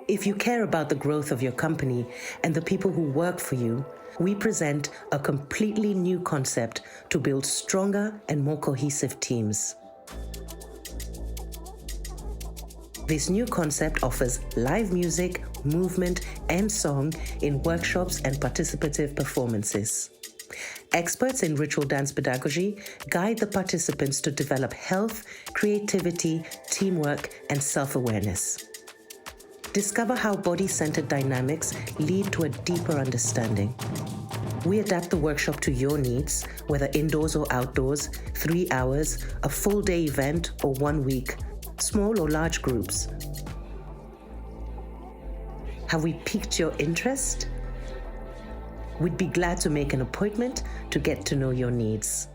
If you care about the growth of your company and the people who work for you, we present a completely new concept to build stronger and more cohesive teams. This new concept offers live music, movement, and song in workshops and participative performances. Experts in ritual dance pedagogy guide the participants to develop health, creativity, teamwork, and self-awareness. Discover how body-centered dynamics lead to a deeper understanding. We adapt the workshop to your needs, whether indoors or outdoors, 3 hours, a full-day event, or 1 week, small or large groups. Have we piqued your interest? We'd be glad to make an appointment to get to know your needs.